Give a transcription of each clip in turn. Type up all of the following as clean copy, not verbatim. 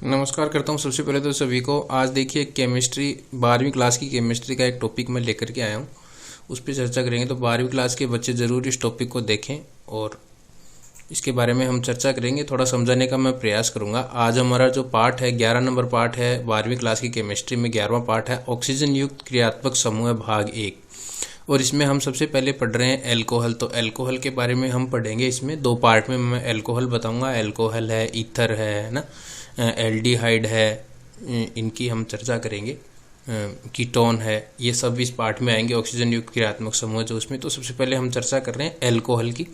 नमस्कार करता हूँ सबसे पहले तो सभी को। आज देखिए केमिस्ट्री 12वीं क्लास की केमिस्ट्री का एक टॉपिक मैं लेकर के आया हूँ, उस पर चर्चा करेंगे। तो 12वीं क्लास के बच्चे ज़रूर इस टॉपिक को देखें और इसके बारे में हम चर्चा करेंगे। थोड़ा समझाने का मैं प्रयास करूँगा। आज हमारा जो पार्ट है 11 नंबर पार्ट है 12वीं क्लास की केमिस्ट्री में, 11वां पार्ट है ऑक्सीजन युक्त क्रियात्मक समूह भाग 1। और इसमें हम सबसे पहले पढ़ रहे हैं एल्कोहल। तो एल्कोहल के बारे में हम पढ़ेंगे। इसमें दो पार्ट में मैं एल्कोहल बताऊंगा। एल्कोहल है, ईथर है ना, एल्डिहाइड है, इनकी हम चर्चा करेंगे। कीटोन है, ये सब इस पार्ट में आएंगे। ऑक्सीजन युक्त क्रियात्मक समूह जो उसमें। तो सबसे पहले हम चर्चा कर रहे हैं एल्कोहल की।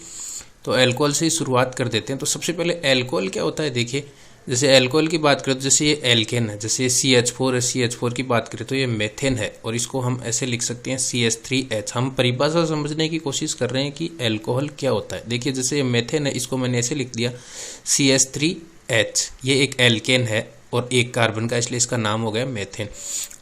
तो एल्कोहल से ही शुरुआत कर देते हैं। तो सबसे पहले एल्कोहल क्या होता है, देखिए जैसे एल्कोहल की बात करें तो जैसे ये एल्केन है, जैसे ये CH4 है, CH4 की बात करें तो ये मेथेन है और इसको हम ऐसे लिख सकते हैं CH3H। हम परिभाषा समझने की कोशिश कर रहे हैं कि एल्कोहल क्या होता है। देखिए जैसे ये मेथेन है, इसको मैंने ऐसे लिख दिया CH3H। ये एक एल्केन है और एक कार्बन का, इसलिए इसका नाम हो गया मेथेन।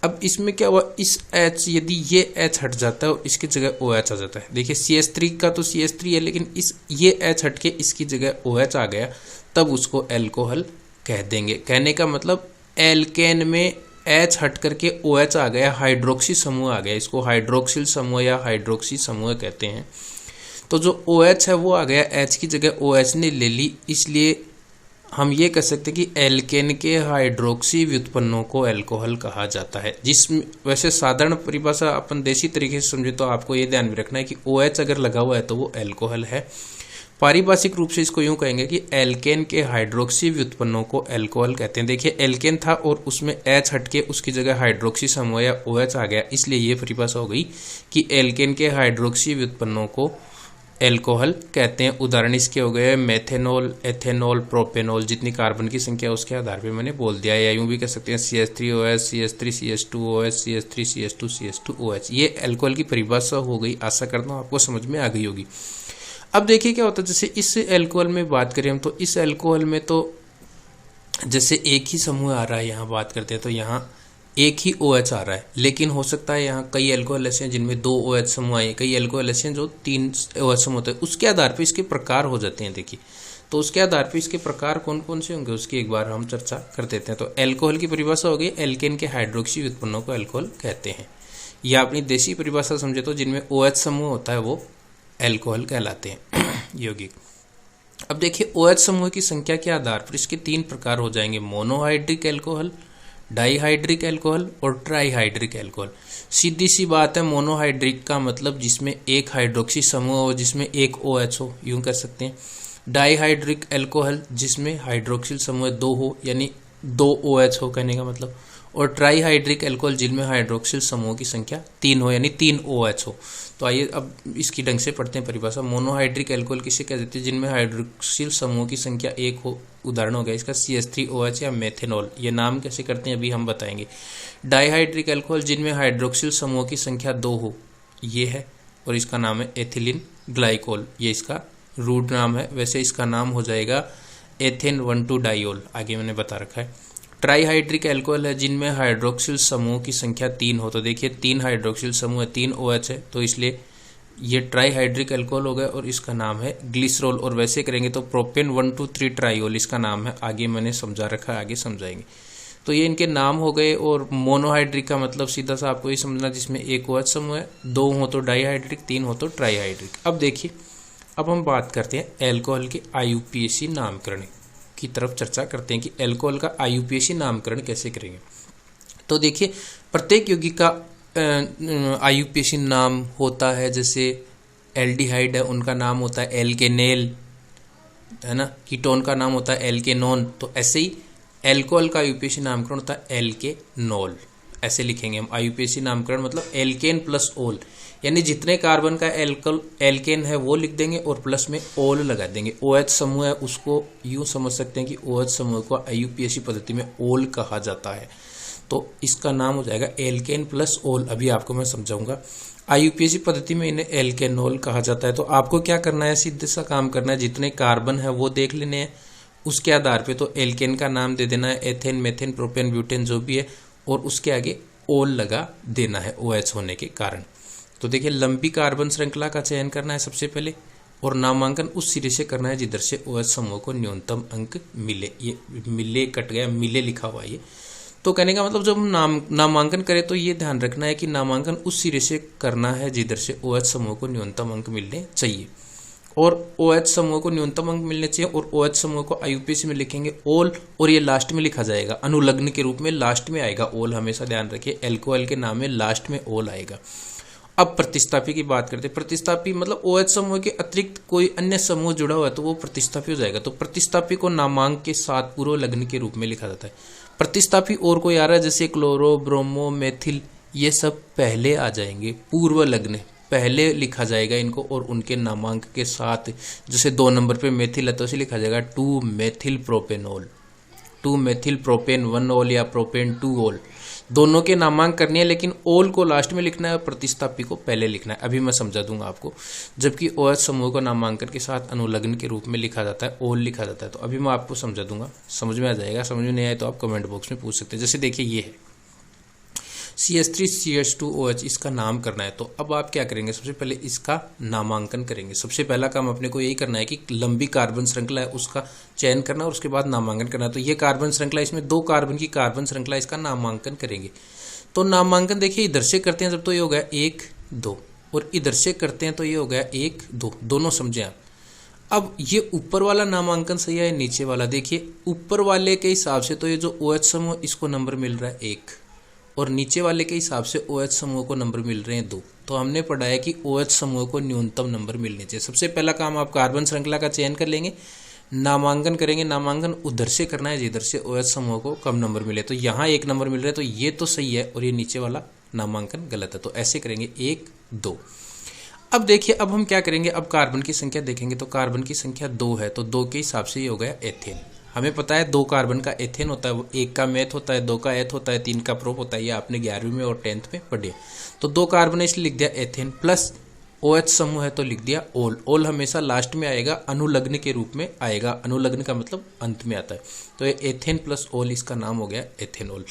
अब इसमें क्या हुआ, इस H यदि ये H हट जाता है और इसकी जगह OH आ जाता है। देखिए CH3 का तो CH3 है, लेकिन ये H हट के इसकी जगह OH आ गया, तब उसको एल्कोहल कह देंगे। कहने का मतलब एल्केन में H हट करके OH आ गया, हाइड्रोक्सी समूह आ गया। इसको हाइड्रोक्सिल समूह या हाइड्रोक्सी समूह कहते हैं। तो जो OH है वो आ गया, H की जगह OH ने ले ली, इसलिए हम ये कह सकते हैं कि एल्केन के हाइड्रोक्सी व्युत्पन्नों को एल्कोहल कहा जाता है। जिसमें वैसे साधारण परिभाषा अपन देसी तरीके से समझे तो आपको ये ध्यान में रखना है कि OH अगर लगा हुआ है तो वो एल्कोहल है। पारिभाषिक रूप से इसको यूं कहेंगे कि एल्केन के हाइड्रोक्सी व्युत्पन्नों को एल्कोहल कहते हैं। देखिए एल्केन था और उसमें H हटके उसकी जगह हाइड्रोक्सी समूह या OH आ गया, इसलिए ये परिभाषा हो गई कि एल्केन के हाइड्रोक्सी व्युत्पन्नों को एल्कोहल कहते हैं। उदाहरण इसके हो गए मेथेनॉल, एथेनॉल, प्रोपेनॉल। जितनी कार्बन की संख्या उसके आधार पर मैंने बोल दिया। या यूं भी कह सकते हैं CH3OH, CH3CH2OH, CH3CH2CH2OH। ये एल्कोहल की परिभाषा हो गई। आशा करता हूँ आपको समझ में आ गई होगी। अब देखिए क्या होता है, जैसे इस एल्कोहल में बात करें हम तो इस एल्कोहल में तो जैसे एक ही समूह आ रहा है, यहाँ बात करते हैं तो यहाँ एक ही OH आ रहा है। लेकिन हो सकता है यहाँ कई एल्कोहल ऐसे हैं जिनमें 2 OH समूह आए, कई एल्कोहल ऐसे हैं जो 3 OH समूह होते हैं। उसके आधार पर इसके प्रकार हो जाते हैं। देखिए तो उसके आधार पर इसके प्रकार कौन कौन से होंगे उसकी एक बार हम चर्चा कर देते हैं। तो एल्कोहल की परिभाषा हो गई, एल्केन के हाइड्रोक्सी व्युत्पन्नों को एल्कोहल कहते हैं। या अपनी देसी परिभाषा समझे तो जिनमें OH समूह होता है वो एल्कोहल कहलाते हैं यौगिक। अब देखिए OH समूह की संख्या के आधार पर इसके 3 प्रकार हो जाएंगे, मोनोहाइड्रिक एल्कोहल, डाईहाइड्रिक एल्कोहल और ट्राईहाइड्रिक एल्कोहल। सीधी सी बात है, मोनोहाइड्रिक का मतलब जिसमें एक हाइड्रोक्सी समूह हो, जिसमें एक OH हो, यूं कह सकते हैं। डाईहाइड्रिक एल्कोहल जिसमें हाइड्रोक्सिल समूह 2 हो, यानी 2 OH हो कहने का मतलब। और ट्राईहाइड्रिक एल्कोहल जिनमें हाइड्रोक्सिल समूह की संख्या 3 हो, यानी 3 OH हो। तो आइए अब इसकी ढंग से पढ़ते हैं परिभाषा। मोनोहाइड्रिक एल्कोहल किसे कह देते हैं, जिनमें हाइड्रोक्सिल समूह की संख्या 1 हो। उदाहरण हो गया इसका CH3OH या मेथेनॉल। ये नाम कैसे करते हैं अभी हम बताएंगे। डाईहाइड्रिक एल्कोहल जिनमें हाइड्रोक्सिल समूह की संख्या 2 हो, ये है, और इसका नाम है एथिलीन ग्लाइकोल। ये इसका रूट नाम है। वैसे इसका नाम हो जाएगा एथेन 1,2 डाइओल, आगे मैंने बता रखा है। ट्राईहाइड्रिक एल्कोहल है जिनमें हाइड्रोक्सिल समूह की संख्या 3 हो। तो देखिए 3 हाइड्रोक्सिल समूह है, 3 OH है, तो इसलिए ये ट्राईहाइड्रिक एल्कोहल हो गया और इसका नाम है ग्लिसरॉल। और वैसे करेंगे तो प्रोपेन 1,2,3 ट्राइओल इसका नाम है, आगे मैंने समझा रखा है, आगे समझाएंगे। तो ये इनके नाम हो गए। और मोनोहाइड्रिक का मतलब सीधा सा आपको ये समझना जिसमें एक OH समूह है, 2 हो तो डाईहाइड्रिक, 3 हो तो ट्राईहाइड्रिक। अब देखिए अब हम बात करते हैं एल्कोहल के IUPAC नामकरण की तरफ चर्चा करते हैं कि एल्कोहल का IUPAC नामकरण कैसे करेंगे। तो देखिए प्रत्येक यौगिक का IUPAC नाम होता है। जैसे एल्डिहाइड है, उनका नाम होता है एल्केनेल, है ना। कीटोन का नाम होता है एल्केनोन। तो ऐसे ही एल्कोहल का IUPAC नामकरण होता है एल्केनॉल। ऐसे लिखेंगे हम IUPAC नामकरण, मतलब एल्केन प्लस ओल, यानी जितने कार्बन का एल्केन है वो लिख देंगे और प्लस में ओल लगा देंगे। OH समूह है उसको यूं समझ सकते हैं कि OH समूह को IUPAC पद्धति में ओल कहा जाता है। तो इसका नाम हो जाएगा एल्केन प्लस ओल। अभी आपको मैं समझाऊंगा। IUPAC पद्धति में इन्हें एल्केनॉल कहा जाता है। तो आपको क्या करना है, सीधे सा काम करना है, जितने कार्बन है वो देख लेने हैं, उसके आधार पे तो एल्केन का नाम दे देना है, एथेन, मेथेन, प्रोपेन, ब्यूटेन जो भी है, और उसके आगे ओल लगा देना है OH होने के कारण। तो देखिए लंबी कार्बन श्रृंखला का चयन करना है सबसे पहले, और नामांकन उस सिरे से करना है जिधर से OH समूह को न्यूनतम अंक मिले। ये मिले कट गया, मिले लिखा हुआ ये। तो कहने का मतलब जब हम नामांकन करें तो ये ध्यान रखना है कि नामांकन उस सिरे से करना है जिधर से OH समूह को न्यूनतम अंक मिलने चाहिए। और OH समूह को न्यूनतम अंक मिलने चाहिए और OH समूह को IUPAC में लिखेंगे ओल, और ये लास्ट में लिखा जाएगा अनुलग्न के रूप में, लास्ट में आएगा ओल। हमेशा ध्यान रखिए एल्कोहल के नाम में लास्ट में ओल आएगा। अब प्रतिस्थापी की बात करते हैं। प्रतिस्थापी मतलब OH समूह के अतिरिक्त कोई अन्य समूह जुड़ा हुआ है तो वो प्रतिस्थापी हो जाएगा। तो प्रतिस्थापी को नामांक के साथ पूर्व लग्न के रूप में लिखा जाता है। प्रतिस्थापी और कोई आ रहा है जैसे क्लोरो, ब्रोमो, मेथिल, ये सब पहले आ जाएंगे, पूर्व लग्न पहले लिखा जाएगा इनको और उनके नामांक के साथ। जैसे 2 नंबर पे मेथिल है तो इसे लिखा जाएगा 2 मेथिल प्रोपेनॉल, 2 मेथिल प्रोपेन 1 ओल या प्रोपेन 2 ओल। दोनों के नामांक करनी है लेकिन ओल को लास्ट में लिखना है और प्रतिस्थापी को पहले लिखना है। अभी मैं समझा दूंगा आपको। जबकि OH समूह को नामांकन के साथ अनुलग्न के रूप में लिखा जाता है, ओल लिखा जाता है। तो अभी मैं आपको समझा दूंगा, समझ में आ जाएगा। समझ में नहीं आए तो आप कमेंट बॉक्स में पूछ सकते हैं। जैसे देखिए ये है CH3CH2OH, इसका नाम करना है। तो अब आप क्या करेंगे, सबसे पहले इसका नामांकन करेंगे। सबसे पहला काम अपने को यही करना है कि लंबी कार्बन श्रृंखला है उसका चयन करना और उसके बाद नामांकन करना। तो ये कार्बन श्रृंखला, इसमें 2 कार्बन की कार्बन श्रृंखला, इसका नामांकन करेंगे। तो नामांकन देखिए इधर से करते हैं जब तो ये हो गया 1 2, और इधर से करते हैं तो ये हो गया 1 2, दोनों समझे आप। अब ये ऊपर वाला नामांकन सही है, नीचे वाला देखिए ऊपर वाले के हिसाब से तो ये जो OH समूह इसको नंबर मिल रहा है 1 और नीचे वाले के हिसाब से OH समूह को नंबर मिल रहे हैं 2। तो हमने पढ़ा है कि OH समूह को न्यूनतम नंबर मिलने चाहिए। सबसे पहला काम आप कार्बन श्रृंखला का चयन कर लेंगे, नामांकन करेंगे। नामांकन उधर से करना है जिधर से OH समूह को कम नंबर मिले। तो यहाँ 1 नंबर मिल रहा है तो ये तो सही है और ये नीचे वाला नामांकन गलत है। तो ऐसे करेंगे 1 2। अब देखिए अब हम क्या करेंगे, अब कार्बन की संख्या देखेंगे। तो कार्बन की संख्या 2 है तो 2 के हिसाब से ये हो गया एथेन। हमें पता है 2 कार्बन का एथेन होता है, 1 का मेथ होता है, 2 का एथ होता है, 3 का प्रोप होता है। ये आपने 11वीं में और 10th में पढ़े। तो 2 कार्बन है इसलिए लिख दिया एथेन, प्लस OH समूह है तो लिख दिया ओल। ओल हमेशा लास्ट में आएगा, अनुलग्न के रूप में आएगा। अनुलग्न का मतलब अंत में आता है। तो ये एथेन प्लस ओल, इसका नाम हो गया एथेनॉल।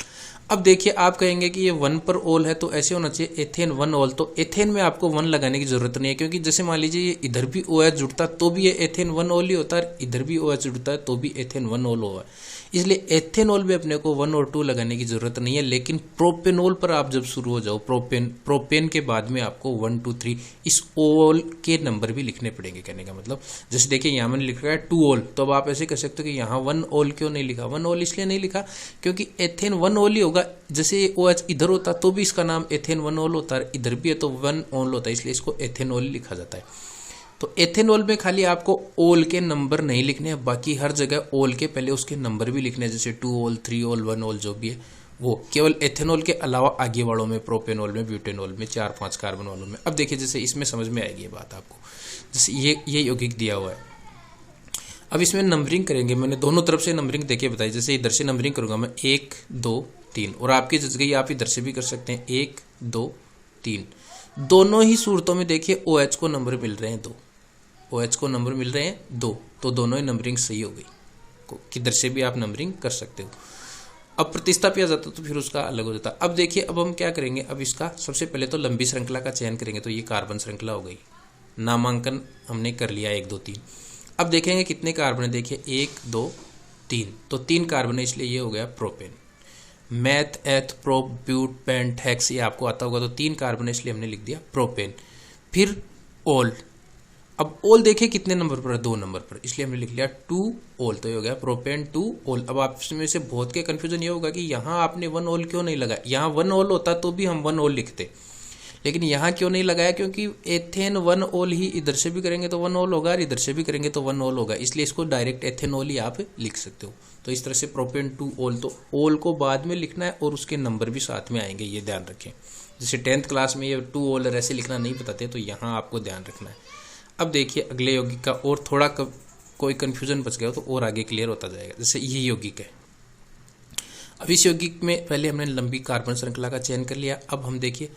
अब देखिए आप कहेंगे कि ये 1 पर ओल है तो ऐसे होना चाहिए एथेन 1 ओल। तो एथेन में आपको 1 लगाने की जरूरत नहीं है, क्योंकि जैसे मान लीजिए ये इधर भी OH जुड़ता तो भी ये एथेन 1 ओल ही होता है, इधर भी OH जुड़ता है तो भी एथेन 1 ओल होगा। इसलिए एथेनॉल में अपने को 1 और 2 लगाने की जरूरत नहीं है। लेकिन प्रोपेनॉल पर आप जब शुरू हो जाओ, प्रोपेन के बाद में आपको 1 2 3 इस ओल के नंबर भी लिखने पड़ेंगे। कहने का मतलब जैसे देखिए यहाँ मैंने लिख रहा है 2 ओल, तो अब आप ऐसे कर सकते हो कि यहाँ 1 ओल क्यों नहीं लिखा। 1 ओल इसलिए नहीं लिखा क्योंकि एथेन 1 ओल ही होगा। जैसे OH इधर होता तो भी इसका नाम एथेन 1 ओल होता है, इधर भी है तो 1 ओल होता है, इसलिए इसको एथेनॉल लिखा जाता है। तो एथेनॉल में खाली आपको ओल के नंबर नहीं लिखने हैं, बाकी हर जगह ओल के पहले उसके नंबर भी लिखने हैं। जैसे 2 ओल 3 ओल 1 ओल जो भी है वो, केवल एथेनॉल के अलावा आगे वालों में, प्रोपेनॉल में, ब्यूटेनॉल में, 4-5 कार्बन वालों में। अब देखिए जैसे इसमें समझ में आएगी ये बात आपको। जैसे ये यौगिक दिया हुआ है, अब इसमें नंबरिंग करेंगे। मैंने दोनों तरफ से नंबरिंग देके बताई। जैसे इधर से नंबरिंग करूंगा मैं 1 2 3, और आपकी जज गई आप इधर से भी कर सकते हैं 1 2 3। दोनों ही सूरतों में देखिए OH को नंबर मिल रहे हैं 2, OH को नंबर मिल रहे हैं 2, तो दोनों ही नंबरिंग सही हो गई। किधर से भी आप नंबरिंग कर सकते हो। अब प्रतिस्थापी आ जाता तो फिर उसका अलग हो जाता। अब देखिए अब हम क्या करेंगे, अब इसका सबसे पहले तो लंबी श्रृंखला का चयन करेंगे। तो ये कार्बन श्रृंखला हो गई, नामांकन हमने कर लिया 1 2 3। अब देखेंगे कितने कार्बन है, देखिए 1 2 3, तो 3 कार्बन है इसलिए ये हो गया propane. Meth eth prop but pent hex ये आपको आता होगा, तो 3 कार्बन है इसलिए हमने लिख दिया प्रोपेन। फिर ओल, अब ओल देखिए कितने नंबर पर है, 2 नंबर पर, इसलिए हमने लिख लिया 2 ओल। तो ये हो गया प्रोपेन 2 ओल। अब आप इसमें से बहुत के कंफ्यूजन ये होगा कि यहाँ आपने 1 ओल क्यों नहीं लगाया। यहाँ 1 ओल होता तो भी हम 1 ओल लिखते, लेकिन यहाँ क्यों नहीं लगाया, क्योंकि एथेन 1 ओल ही इधर से भी करेंगे तो 1 ओल होगा और इधर से भी करेंगे तो 1 ओल होगा, इसलिए इसको डायरेक्ट एथेनॉल ही आप लिख सकते हो। तो इस तरह से प्रोपेन 2 ओल, तो ओल को बाद में लिखना है और उसके नंबर भी साथ में आएंगे, ये ध्यान रखें। जैसे 10th क्लास में ये 2 ओल ऐसे लिखना नहीं बताते, तो यहाँ आपको ध्यान रखना है। अब देखिए अगले यौगिक का और थोड़ा कोई कंफ्यूजन बच गया हो तो और आगे क्लियर होता जाएगा। जैसे ये यौगिक है, अब इस यौगिक में पहले हमने लंबी कार्बन श्रृंखला का चयन कर लिया। अब हम देखिए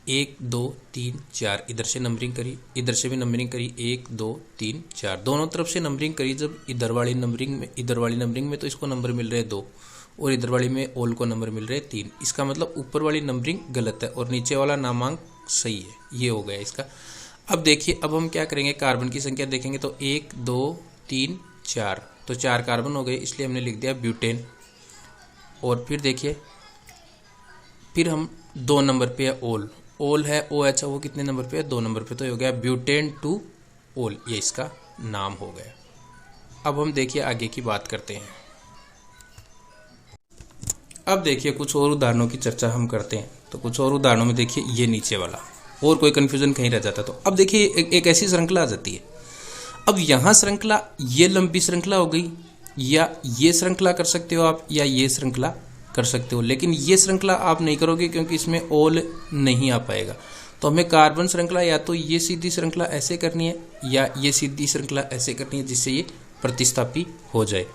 1 2 3 4 इधर से नंबरिंग करी, इधर से भी नंबरिंग करी, 1 2 3 4 दोनों तरफ से नंबरिंग करी। जब इधर वाली नंबरिंग में तो इसको नंबर मिल रहे 2 और इधर वाली में ओल को नंबर मिल रहे 3। इसका मतलब ऊपर वाली नंबरिंग गलत है और नीचे वाला नामांक सही है, ये हो गया इसका। अब देखिए, अब हम क्या करेंगे, कार्बन की संख्या देखेंगे तो 1 2 3 4, तो 4 कार्बन हो गए, इसलिए हमने लिख दिया ब्यूटेन। और फिर देखिए, फिर हम 2 नंबर पे है ओल, ओल है OH है, वो कितने नंबर पे है, 2 नंबर पे, तो ये हो गया ब्यूटेन 2 ओल, ये इसका नाम हो गया। अब हम देखिए आगे की बात करते हैं। अब देखिए कुछ और उदाहरणों की चर्चा हम करते हैं। तो कुछ और उदाहरणों में देखिए ये नीचे वाला, और कोई कंफ्यूजन कहीं रह जाता तो अब देखिए एक ऐसी श्रृंखला आ जाती है। अब यहाँ श्रृंखला, ये लंबी श्रृंखला हो गई, या ये श्रृंखला कर सकते हो आप, या ये श्रृंखला कर सकते हो, लेकिन ये श्रृंखला आप नहीं करोगे क्योंकि इसमें ओल नहीं आ पाएगा। तो हमें कार्बन श्रृंखला या तो ये सीधी श्रृंखला ऐसे करनी है, या ये सीधी श्रृंखला ऐसे करनी है, जिससे ये प्रतिस्थापी हो जाए।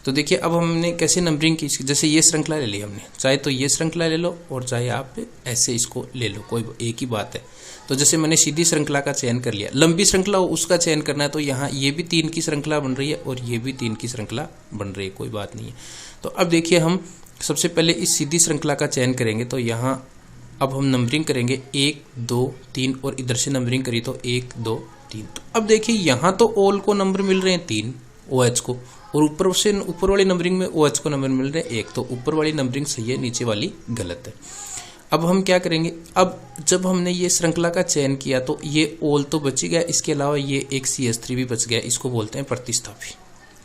तो देखिए अब हमने कैसे नंबरिंग की, जैसे ये श्रृंखला ले ली हमने, चाहे तो ये श्रृंखला ले लो और चाहे आप ऐसे इसको ले लो, कोई एक ही बात है। तो जैसे मैंने सीधी श्रृंखला का चयन कर लिया, लंबी श्रृंखला हो उसका चयन करना है, तो यहाँ ये भी 3 की श्रृंखला बन रही है और ये भी 3 की श्रृंखला बन रही है, कोई बात नहीं है। तो अब देखिए हम सबसे पहले इस सीधी श्रृंखला का चयन करेंगे, तो यहाँ अब हम नंबरिंग करेंगे 1 2 3, और इधर से नंबरिंग करी तो 1 2 3। तो अब देखिए यहाँ तो ओल को नंबर मिल रहे हैं 3, OH को, और ऊपर वाली नंबरिंग में OH को नंबर मिल रहे हैं 1, तो ऊपर वाली नंबरिंग सही है, नीचे वाली गलत है। अब हम क्या करेंगे, अब जब हमने ये श्रृंखला का चयन किया तो ये ओल तो बच गया, इसके अलावा ये एक CH3 भी बच गया, इसको बोलते हैं प्रतिस्थापी।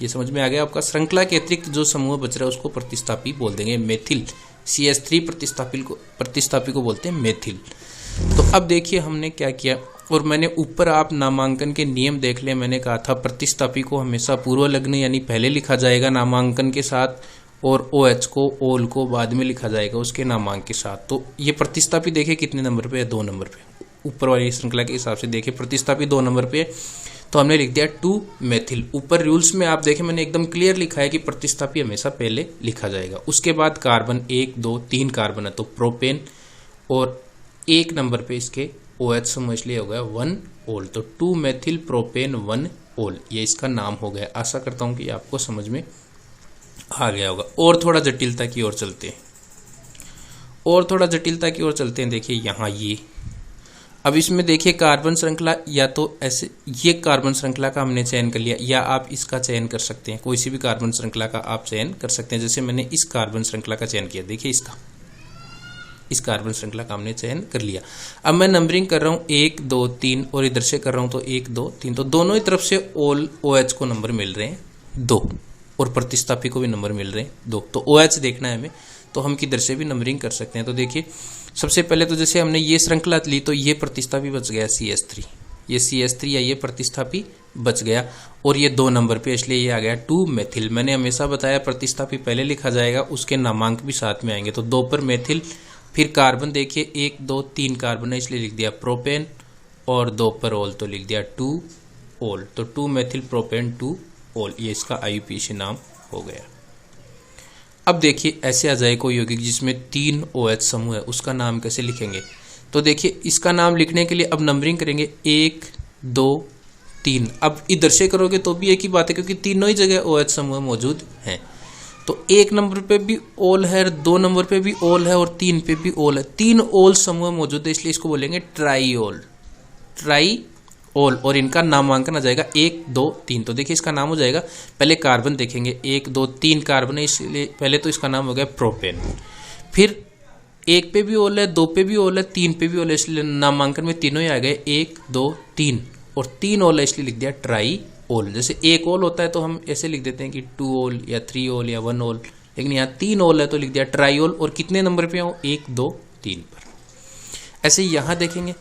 ये समझ में आ गया आपका, श्रृंखला के अतिरिक्त जो समूह बच रहा है उसको प्रतिस्थापी बोल देंगे, मेथिल। CH3 प्रतिस्थापी को बोलते हैं मेथिल। तो अब देखिए हमने क्या किया, और मैंने ऊपर आप नामांकन के नियम देख लें, मैंने कहा था प्रतिस्थापी को हमेशा पूर्व लग्न यानी पहले लिखा जाएगा नामांकन के साथ, और OH को ओल को बाद में लिखा जाएगा उसके नामांक के साथ। तो ये प्रतिस्थापी देखिए कितने नंबर पे है, 2 नंबर पे, ऊपर वाली श्रृंखला के हिसाब से देखिए प्रतिस्थापी 2 नंबर पे, तो हमने लिख दिया 2 मेथिल। ऊपर रूल्स में आप देखें मैंने एकदम क्लियर लिखा है कि प्रतिस्थापी हमेशा पहले लिखा जाएगा। उसके बाद कार्बन 1 2 3 कार्बन है तो प्रोपेन, और 1 नंबर पे इसके OH समझ लिया हो गया 1 ओल, तो 2 मेथिल प्रोपेन 1 ओल, ये इसका नाम हो गया। आशा करता हूँ कि आपको समझ में आ गया होगा। और थोड़ा जटिलता की ओर चलते हैं, और थोड़ा जटिलता की ओर चलते हैं। देखिए यहाँ ये, अब इसमें देखिए कार्बन श्रृंखला, या तो ऐसे ये कार्बन श्रृंखला का हमने चयन कर लिया, या आप इसका चयन कर सकते हैं, कोई सी भी कार्बन श्रृंखला का आप चयन कर सकते हैं। जैसे मैंने इस कार्बन श्रृंखला का चयन किया, देखिए इस कार्बन श्रृंखला का हमने चयन कर लिया। अब मैं नंबरिंग कर रहा हूँ 1 2 3, और इधर से कर रहा हूँ तो 1 2 3, तो दोनों ही तरफ से ओल OH को नंबर मिल रहे हैं 2, और प्रतिस्थापी को भी नंबर मिल रहे हैं 2। तो OH देखना है हमें, तो हम किधर से भी नंबरिंग कर सकते हैं। तो देखिए सबसे पहले तो जैसे हमने ये श्रृंखला ली, तो ये प्रतिस्थापी बच गया CH3, ये CH3 या ये प्रतिस्थापी बच गया, और ये 2 नंबर पे, इसलिए ये आ गया 2 मेथिल। मैंने हमेशा बताया प्रतिस्थापी पहले लिखा जाएगा, उसके नामांक भी साथ में आएंगे। तो 2 पर मेथिल, फिर कार्बन देखिए 1 2 3 कार्बन है, इसलिए लिख दिया प्रोपेन, और 2 पर ओल तो लिख दिया 2 ओल, तो 2 मेथिल प्रोपेन 2 ओल, ये इसका IUPAC नाम हो गया। अब देखिए ऐसे आ जाए कोई यौगिक जिसमें 3 OH समूह है, उसका नाम कैसे लिखेंगे। तो देखिए इसका नाम लिखने के लिए अब नंबरिंग करेंगे 1 2 3। अब इधर से करोगे तो भी एक ही बात है, क्योंकि तीनों ही जगह OH समूह मौजूद हैं। तो 1 नंबर पे भी ओल है, 2 नंबर पे भी ओल है, और 3 पे भी ओल है। 3 ओल समूह मौजूद है, इसलिए इसको बोलेंगे ट्राईओल, ट्राईओल, और इनका नामांकन आ जाएगा 1 2 3। तो देखिए इसका नाम हो जाएगा, पहले कार्बन देखेंगे 1 2 3 कार्बन है, इसलिए पहले तो इसका नाम हो गया प्रोपेन। फिर 1 पे भी ओल है, 2 पे भी ओल है, 3 पे भी ओल है, इसलिए नामांकन में तीनों ही आ गए 1 2 3, और 3 ओल है इसलिए लिख दिया ट्राई ओल। जैसे 1 ओल होता है तो हम ऐसे लिख देते हैं कि 2 ओल या 3 ओल या 1 ओल, लेकिन यहाँ 3 ओल है तो लिख दिया ट्राईओल, और कितने नंबर पे हो, 1 2 3 पर। ऐसे यहाँ देखेंगे,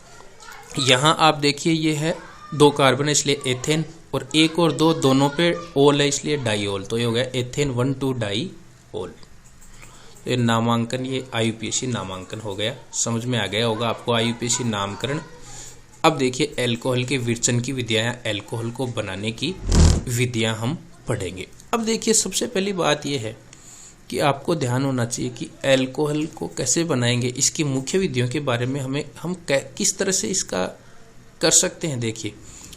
यहाँ आप देखिए ये है 2 कार्बन है इसलिए एथेन, और 1 और 2 दोनों पे ओल है इसलिए डाईओल, तो ये हो गया एथेन 1 2 डाईओल। ये नामांकन, ये IUPAC नामांकन हो गया। समझ में आ गया होगा आपको IUPAC नामकरण। अब देखिए एल्कोहल के विरचन की विधियाँ, एल्कोहल को बनाने की विधियाँ हम पढ़ेंगे। अब देखिए सबसे पहली बात यह है कि आपको ध्यान होना चाहिए कि एल्कोहल को कैसे बनाएंगे, इसकी मुख्य विधियों के बारे में हम किस तरह से इसका कर सकते हैं। देखिए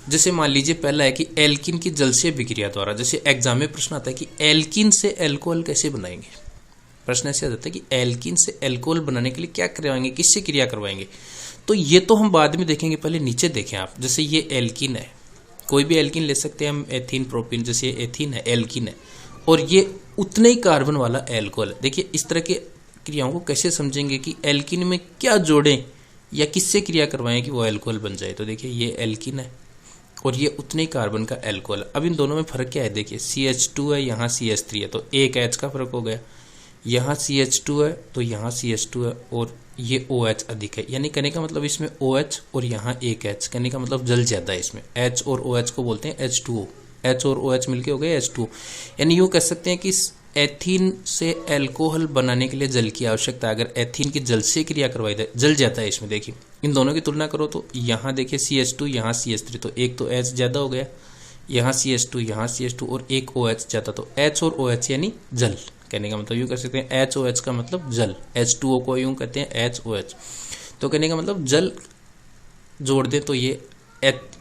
जैसे मान लीजिए पहला है कि एल्किन की जलसीय विक्रिया द्वारा, जैसे एग्जाम में प्रश्न आता है कि एल्किन से एल्कोहल कैसे बनाएंगे। प्रश्न ऐसे आ जाता है कि एल्कीन से एल्कोहल बनाने के लिए क्या करवाएंगे, किससे क्रिया करवाएंगे। तो ये तो हम बाद में देखेंगे, पहले नीचे देखें आप। जैसे ये एल्कीन है, कोई भी एल्कीन ले सकते हैं हम, एथीन प्रोपीन, जैसे ये एथीन है, एल्कीन है, और ये उतने ही कार्बन वाला एल्कोहल है। देखिए इस तरह के क्रियाओं को कैसे समझेंगे कि एल्कीन में क्या जोड़ें या किससे क्रिया करवाएं कि वो एल्कोहल बन जाए। तो देखिए ये एल्कीन है और ये उतने ही कार्बन का एल्कोहल है। अब इन दोनों में फर्क क्या है, देखिए CH2 है, यहाँ CH3 है, तो एक H का फर्क हो गया। यहाँ CH2 है तो यहाँ CH2 है, और ये OH अधिक है, यानी कहने का मतलब इसमें OH और यहाँ एक H, कहने का मतलब जल ज्यादा है इसमें। H और OH को बोलते हैं H2O, H और OH मिलके हो गए H2O। यानी यूँ कह सकते हैं कि एथीन से एल्कोहल बनाने के लिए जल की आवश्यकता है। अगर एथीन की जल से क्रिया करवाई जाए, जल जाता है इसमें। देखिए इन दोनों की तुलना करो तो यहाँ देखिए CH2 यहाँ CH3, तो एक तो H ज़्यादा हो गया, यहाँ CH2 यहाँ CH2 और एक OH ज़्यादा, तो H और OH यानी जल। कहने का मतलब यूँ कर सकते हैं HOH का मतलब जल, H2O को यूँ कहते हैं HOH। तो कहने का मतलब जल जोड़ दें तो ये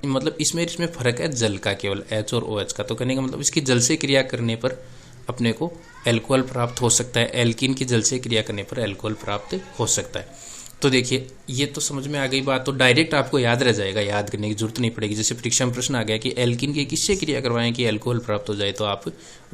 मतलब इसमें फर्क है जल का, केवल H और OH का। तो कहने का मतलब इसकी जल से क्रिया करने पर अपने को एल्कोहल प्राप्त हो सकता है, एल्कीन की जल से क्रिया करने पर एल्कोहल प्राप्त हो सकता है। तो देखिए ये तो समझ में आ गई बात, तो डायरेक्ट आपको याद रह जाएगा, याद करने की जरूरत नहीं पड़ेगी। जैसे परीक्षा में प्रश्न आ गया कि एल्कीन की किससे क्रिया करवाएं कि एल्कोहल प्राप्त हो जाए, तो आप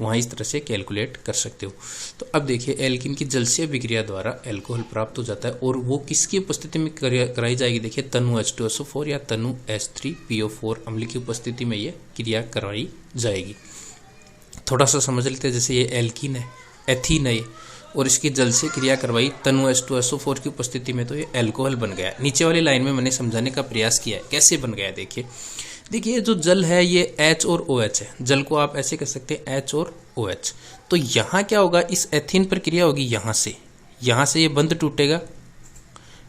वहाँ इस तरह से कैलकुलेट कर सकते हो। तो अब देखिए एल्कीन की जल से अभिक्रिया द्वारा एल्कोहल प्राप्त हो जाता है, और वो किसकी उपस्थिति में कराई जाएगी, देखिए तनु H2SO4 या तनु H3PO4 अम्ल की उपस्थिति में ये क्रिया करवाई जाएगी। थोड़ा सा समझ लेते हैं। जैसे ये एल्कीन है, एथीन है, और इसकी जल से क्रिया करवाई तनु H2SO4 की उपस्थिति में, तो ये एल्कोहल बन गया। नीचे वाली लाइन में मैंने समझाने का प्रयास किया है कैसे बन गया। देखिए जो जल है ये H और OH है, जल को आप ऐसे कह सकते हैं H और OH। तो यहाँ क्या होगा, इस एथीन पर क्रिया होगी, यहाँ से ये बंध टूटेगा,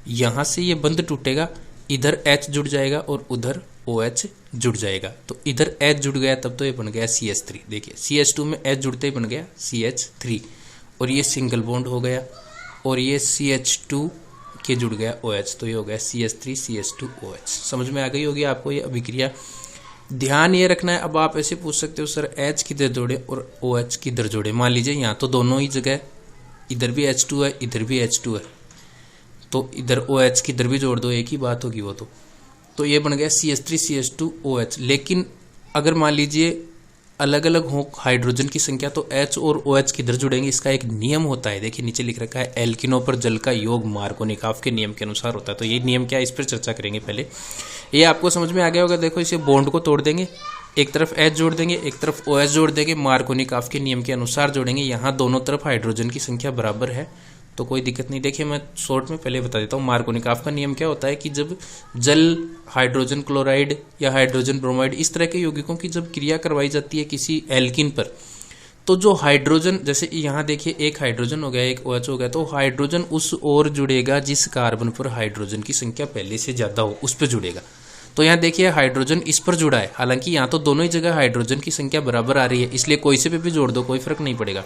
यहाँ से ये बंध टूटेगा, इधर H जुड़ जाएगा और उधर OH जुड़ जाएगा। तो इधर H जुड़ गया तब तो ये बन गया CH3। देखिए CH2 में H जुड़ते ही बन गया CH3, और ये सिंगल बॉन्ड हो गया, और ये CH2 के जुड़ गया OH, तो ये हो गया CH3 CH2OH। समझ में आ गई होगी आपको ये अभिक्रिया। ध्यान ये रखना है। अब आप ऐसे पूछ सकते हो सर H किधर जोड़े और OH किधर जोड़े। मान लीजिए यहाँ तो दोनों ही जगह, इधर भी H2 है इधर भी H2 है, तो इधर OH किधर भी जोड़ दो एक ही बात होगी वो तो ये बन गया CH3 CH2OH। लेकिन अगर मान लीजिए अलग अलग हो हाइड्रोजन की संख्या, तो H और OH किधर जुड़ेंगे, इसका एक नियम होता है। देखिए नीचे लिख रखा है एल्किनों पर जल का योग मार्कोनिकॉफ के नियम के अनुसार होता है। तो ये नियम क्या है इस पर चर्चा करेंगे। पहले ये आपको समझ में आ गया होगा। देखो इसे बॉन्ड को तोड़ देंगे, एक तरफ H जोड़ देंगे एक तरफ OH जोड़ देंगे, मार्कोनिकॉफ के नियम के अनुसार जोड़ेंगे। यहाँ दोनों तरफ हाइड्रोजन की संख्या बराबर है तो कोई दिक्कत नहीं। देखिए मैं शॉर्ट में पहले बता देता हूँ। मार्कोनिकॉफ का नियम क्या होता है कि जब जल हाइड्रोजन क्लोराइड या हाइड्रोजन ब्रोमाइड इस तरह के यौगिकों की जब क्रिया करवाई जाती है किसी एल्कीन पर, तो जो हाइड्रोजन, जैसे यहाँ देखिए एक हाइड्रोजन हो गया एक OH हो गया, तो हाइड्रोजन उस ओर जुड़ेगा जिस कार्बन पर हाइड्रोजन की संख्या पहले से ज्यादा हो, उस पर जुड़ेगा। तो यहाँ देखिए हाइड्रोजन इस पर जुड़ा है, हालांकि यहाँ तो दोनों ही जगह हाइड्रोजन की संख्या बराबर आ रही है, इसलिए कोई से भी जोड़ दो कोई फर्क नहीं पड़ेगा।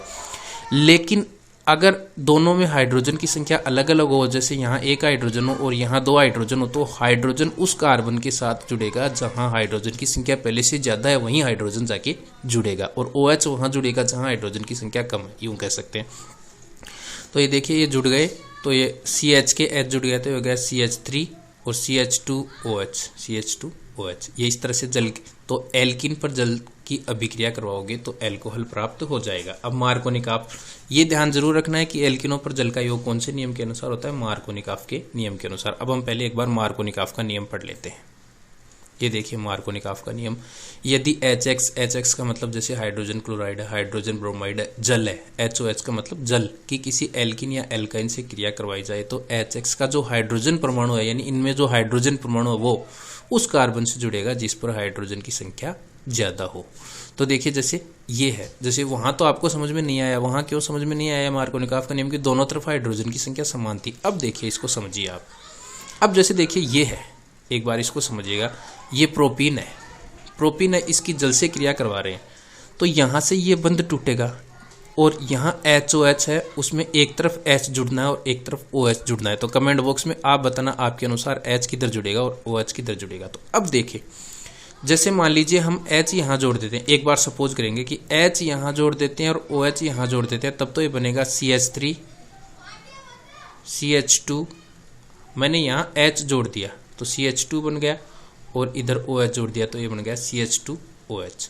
लेकिन अगर दोनों में हाइड्रोजन की संख्या अलग अलग हो, जैसे यहाँ एक हाइड्रोजन हो और यहाँ दो हाइड्रोजन हो, तो हाइड्रोजन उस कार्बन के साथ जुड़ेगा जहाँ हाइड्रोजन की संख्या पहले से ज़्यादा है, वहीं हाइड्रोजन जाके जुड़ेगा, और OH वहाँ जुड़ेगा जहाँ हाइड्रोजन की संख्या कम है, यूँ कह सकते हैं। तो ये देखिए ये जुड़ गए, तो ये CH के H जुड़ गया तो ये हो गया CH3 और CH2OH। ये इस तरह से जल, तो एल्कीन पर जल की अभिक्रिया करवाओगे तो एल्कोहल प्राप्त हो जाएगा। अब मार्कोनिकॉफ, ये ध्यान जरूर रखना है कि एल्कीनों पर जल का योग कौन से नियम के अनुसार होता है, मार्कोनिकॉफ के नियम के अनुसार। अब हम पहले एक बार मार्कोनिकॉफ का नियम पढ़ लेते हैं। ये देखिए मार्कोनिकॉफ का नियम, यदि HX का मतलब जैसे हाइड्रोजन क्लोराइड है, हाइड्रोजन ब्रोमाइड है, जल है, HOH का मतलब जल की किसी एल्कीन या एल्काइन से क्रिया करवाई जाए तो HX का जो हाइड्रोजन परमाणु है, यानी इनमें जो हाइड्रोजन परमाणु है वो उस कार्बन से जुड़ेगा जिस पर हाइड्रोजन की संख्या ज्यादा हो। तो देखिए जैसे ये है, जैसे वहां तो आपको समझ में नहीं आया, वहां क्यों समझ में नहीं आया मार्कोनिकॉफ का नियम की दोनों तरफ हाइड्रोजन की संख्या समान थी। अब देखिए इसको समझिए आप। अब जैसे देखिए ये है, एक बार इसको समझिएगा, ये प्रोपीन है, प्रोपीन है, इसकी जल से क्रिया करवा रहे हैं, तो यहाँ से ये बंध टूटेगा और यहाँ HOH है, उसमें एक तरफ H जुड़ना है और एक तरफ OH जुड़ना है। तो कमेंट बॉक्स में आप बताना आपके अनुसार H किधर जुड़ेगा और OH किधर जुड़ेगा। तो अब देखिए जैसे मान लीजिए हम H यहाँ जोड़ देते हैं, एक बार सपोज करेंगे कि H यहाँ जोड़ देते हैं और OH यहाँ जोड़ देते हैं, तब तो ये बनेगा CH3 CH2। मैंने यहाँ H जोड़ दिया तो CH2 बन गया और इधर OH जोड़ दिया तो ये बन गया CH2OH।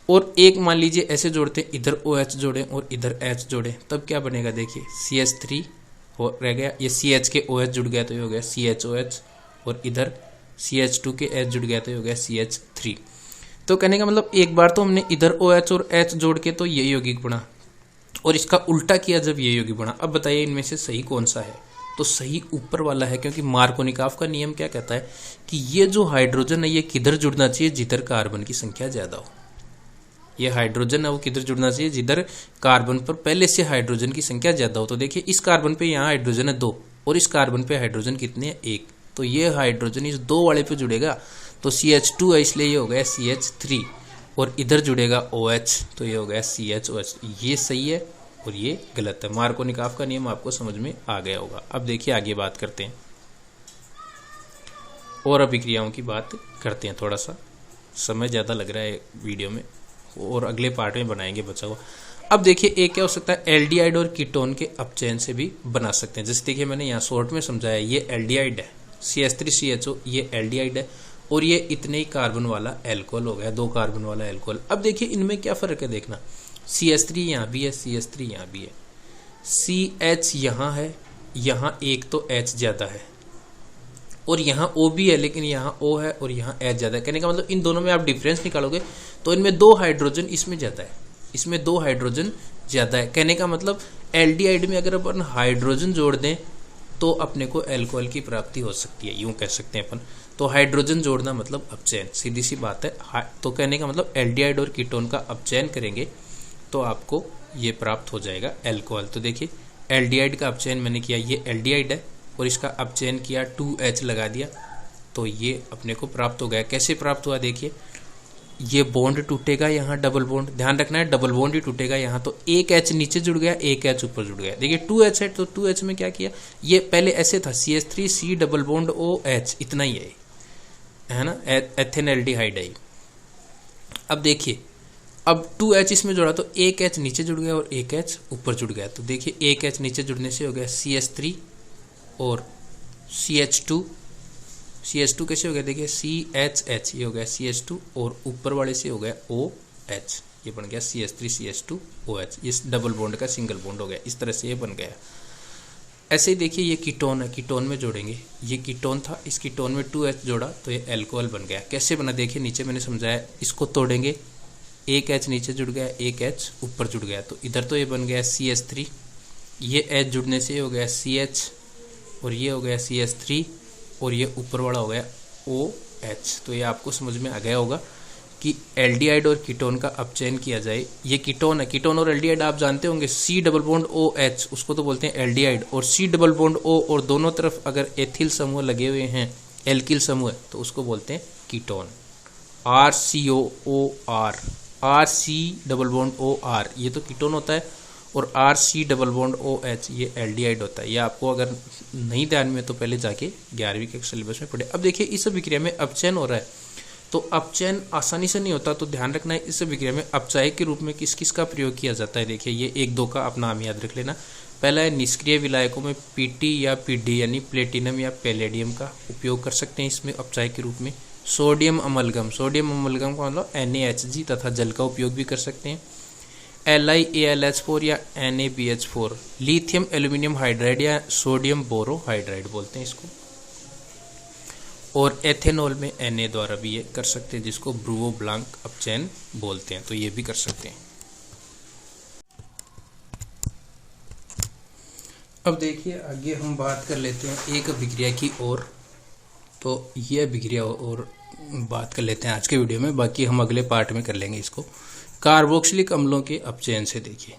और एक मान लीजिए ऐसे जोड़ते हैं, इधर OH जोड़े और इधर H जोड़े, तब क्या बनेगा देखिए CH3 हो रह गया, ये CH के OH जुड़ गया तो ये हो गया CHOH और इधर CH2 के H जुड़ गया तो ये हो गया CH3। तो कहने का मतलब एक बार तो हमने इधर OH और H जोड़ के तो ये यौगिक बना और इसका उल्टा किया जब ये यौगिक बना। अब बताइए इनमें से सही कौन सा है? तो सही ऊपर वाला है, क्योंकि मार्कोनिकॉफ का नियम क्या कहता है कि ये जो हाइड्रोजन है ये किधर जुड़ना चाहिए, जिधर कार्बन की संख्या ज्यादा हो। ये हाइड्रोजन है वो किधर जुड़ना चाहिए, जिधर कार्बन पर पहले से हाइड्रोजन की संख्या ज्यादा हो। तो देखिए इस कार्बन पे यहाँ हाइड्रोजन है 2 और इस कार्बन पे हाइड्रोजन कितने हैं 1, तो ये हाइड्रोजन इस 2 वाले पे जुड़ेगा तो CH2 है, इसलिए ये हो गया CH3 और इधर जुड़ेगा OH तो ये हो गया CHOH। ये सही है और ये गलत है। मार्कोनिकॉफ का नियम आपको समझ में आ गया होगा। अब देखिए आगे बात करते हैं और अभिक्रियाओं की बात करते हैं। थोड़ा सा समय ज़्यादा लग रहा है वीडियो में और अगले पार्ट में बनाएंगे बचा हुआ। अब देखिए एक क्या हो सकता है, एल्डिहाइड और कीटोन के अपचयन से भी बना सकते हैं। जैसे देखिए मैंने यहाँ शॉर्ट में समझाया, ये एल्डिहाइड है CH3CHO, ये एल्डिहाइड है और ये इतने ही कार्बन वाला एल्कोहल हो गया, 2 कार्बन वाला एल्कोहल। अब देखिए इनमें क्या फर्क है देखना, CH3 यहाँ भी है, CH3 यहाँ भी है, CH यहाँ है, यहाँ एक तो H ज्यादा है और यहाँ O भी है, लेकिन यहाँ O है और यहाँ H ज्यादा है। कहने का मतलब इन दोनों में आप डिफरेंस निकालोगे तो इनमें 2 हाइड्रोजन इसमें ज्यादा है, इसमें 2 हाइड्रोजन ज्यादा है। कहने का मतलब एल्डिहाइड में अगर अपन हाइड्रोजन जोड़ दें तो अपने को एल्कोहल की प्राप्ति हो सकती है, यूं कह सकते हैं अपन। तो हाइड्रोजन जोड़ना मतलब अपचयन, सीधी सी बात है। तो कहने का मतलब एल्डिहाइड और कीटोन का अपचयन करेंगे तो आपको ये प्राप्त हो जाएगा एल्कोहल। तो देखिए एल्डिहाइड का अपचयन मैंने किया, ये एल्डिहाइड है और इसका अपचयन किया 2H लगा दिया तो ये अपने को प्राप्त हो गया। कैसे प्राप्त हुआ देखिए, ये बॉन्ड टूटेगा, यहाँ डबल बॉन्ड, ध्यान रखना है डबल बॉन्ड ही टूटेगा। यहाँ तो एक H नीचे जुड़ गया, एक H ऊपर जुड़ गया। देखिए 2H है तो 2H में क्या किया, ये पहले ऐसे था CH3C डबल बॉन्ड OH, इतना ही है ना, एथेनएल्डिहाइड है। अब देखिए अब 2H इसमें जुड़ा तो एक H नीचे जुड़ गया और एक H ऊपर जुड़ गया। तो देखिए एक H नीचे जुड़ने से हो गया CH3 और CH2 कैसे हो गया देखिए CHH, ये हो गया CH2 और ऊपर वाले से हो गया OH, ये बन गया CH3CH2OH। इस डबल बॉन्ड का सिंगल बॉन्ड हो गया, इस तरह से ये बन गया। ऐसे ही देखिए ये कीटोन है, कीटोन में जोड़ेंगे, ये कीटोन था, इस कीटोन में 2H जोड़ा तो ये एल्कोहल बन गया। कैसे बना देखिए नीचे मैंने समझाया, इसको तोड़ेंगे, एक H नीचे जुड़ गया, एक H ऊपर जुड़ गया तो इधर तो ये बन गया CH3, ये H जुड़ने से हो गया CH और ये हो गया CH3 और ये ऊपर वाला हो गया OH। तो ये आपको समझ में आ गया होगा कि एल्डिहाइड और कीटोन का अपचयन किया जाए। ये कीटोन है, कीटोन और एल्डिहाइड आप जानते होंगे, C डबल बॉन्ड OH उसको तो बोलते हैं एल्डिहाइड, और C डबल बॉन्ड O और दोनों तरफ अगर एथिल समूह लगे हुए हैं, एल्किल समूह तो उसको बोलते हैं ketone. RCOOR, RC double bond OR ये तो कीटोन होता है और RC डबल बॉन्ड OH ये एल्डिहाइड होता है। ये आपको अगर नहीं ध्यान में तो पहले जाके 11वीं के सिलेबस में पढ़े। अब देखिए इस अभिक्रिया में अपचयन हो रहा है तो अपचयन आसानी से नहीं होता, तो ध्यान रखना है इस अभिक्रिया में अपचायक के रूप में किस किस का प्रयोग किया जाता है। देखिए ये 1-2 का आप नाम याद रख लेना। पहला है निष्क्रिय विलायकों में PT या PD यानी प्लेटिनम या पैलेडियम का उपयोग कर सकते हैं इसमें अपचायक के रूप में। सोडियम अमलगम का मतलब NaHG तथा जल का उपयोग भी कर सकते हैं। LiAlH4 या NaBH4, लिथियम एल्यूमिनियम हाइड्राइड या सोडियम बोरोहाइड्राइड बोलते हैं इसको। और एथेनॉल में Na द्वारा भी ये कर सकते हैं, जिसको ब्रूवो ब्लांक अपचयन बोलते हैं, तो ये भी कर सकते हैं। अब देखिए आगे हम बात कर लेते हैं एक अभिक्रिया की और, तो ये अभिक्रिया और बात कर लेते हैं आज के वीडियो में, बाकी हम अगले पार्ट में कर लेंगे इसको। कार्बोक्सिलिक अम्लों के अपचयन से देखिए,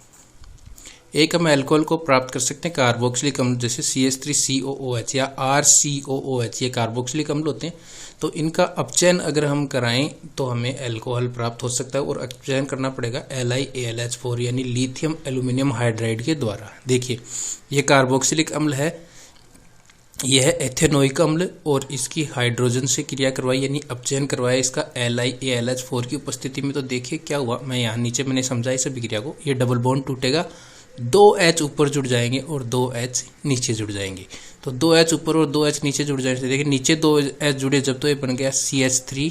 एक हम अल्कोहल को प्राप्त कर सकते हैं कार्बोक्सिलिक अम्ल, जैसे CH3COOH या RCOOH, ये कार्बोक्सिलिक अम्ल होते हैं। तो इनका अपचयन अगर हम कराएं तो हमें अल्कोहल प्राप्त हो सकता है और अपचयन करना पड़ेगा LiAlH4 यानी लिथियम एल्यूमिनियम हाइड्राइड के द्वारा। देखिए ये कार्बोक्सिलिक अम्ल है, यह है एथेनोइक अम्ल और इसकी हाइड्रोजन से क्रिया करवाई यानी अपचयन करवाया इसका LiAlH4 की उपस्थिति में। तो देखिए क्या हुआ, मैं यहाँ नीचे मैंने समझाई सभी क्रिया को। ये डबल बॉन्ड टूटेगा, 2H ऊपर जुड़ जाएंगे और 2H नीचे जुड़ जाएंगे। तो 2H ऊपर और 2H नीचे जुड़ जाएंगे। देखिए नीचे 2H जुड़े जब, तो ये बन गया CH3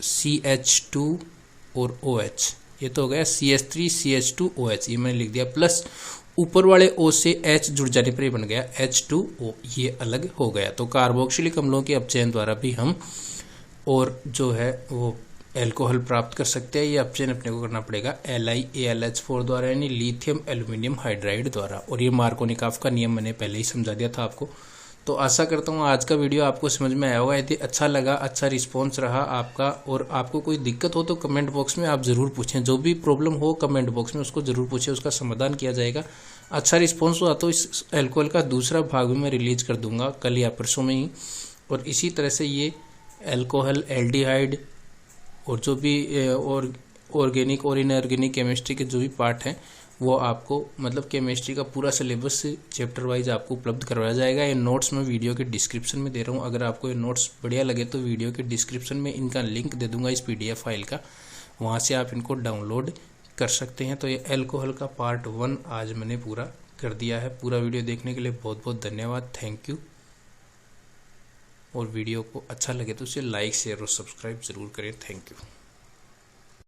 CH2 और OH। ये तो हो गया CH3 CH2 OH, ये मैंने लिख दिया। प्लस ऊपर वाले O से H जुड़ जाने पर ये बन गया H2O, ये अलग हो गया। तो कार्बोक्सिलिक अम्लों के अपचयन द्वारा भी हम और जो है वो एल्कोहल प्राप्त कर सकते हैं। ये अपचयन अपने को करना पड़ेगा LiAlH4 द्वारा यानी लिथियम एल्यूमिनियम हाइड्राइड द्वारा। और ये मार्कोनिकॉफ का नियम मैंने पहले ही समझा दिया था आपको। तो आशा करता हूँ आज का वीडियो आपको समझ में आया होगा। यदि अच्छा लगा, अच्छा रिस्पॉन्स रहा आपका और आपको कोई दिक्कत हो तो कमेंट बॉक्स में आप ज़रूर पूछें। जो भी प्रॉब्लम हो कमेंट बॉक्स में उसको ज़रूर पूछें, उसका समाधान किया जाएगा। अच्छा रिस्पॉन्स हुआ तो इस एल्कोहल का दूसरा भाग भी मैं रिलीज कर दूंगा कल या परसों में ही। और इसी तरह से ये एल्कोहल, एल्डिहाइड और जो भी ऑर्गेनिक और इनऑर्गेनिक केमिस्ट्री के जो भी पार्ट हैं वो आपको मतलब केमिस्ट्री का पूरा सिलेबस चैप्टर वाइज आपको उपलब्ध करवाया जाएगा। ये नोट्स मैं वीडियो के डिस्क्रिप्शन में दे रहा हूँ। अगर आपको ये नोट्स बढ़िया लगे तो वीडियो के डिस्क्रिप्शन में इनका लिंक दे दूंगा इस PDF फाइल का, वहाँ से आप इनको डाउनलोड कर सकते हैं। तो ये एल्कोहल का पार्ट 1 आज मैंने पूरा कर दिया है। पूरा वीडियो देखने के लिए बहुत बहुत धन्यवाद, थैंक यू। और वीडियो को अच्छा लगे तो उसे लाइक, शेयर और सब्सक्राइब ज़रूर करें। Thank you.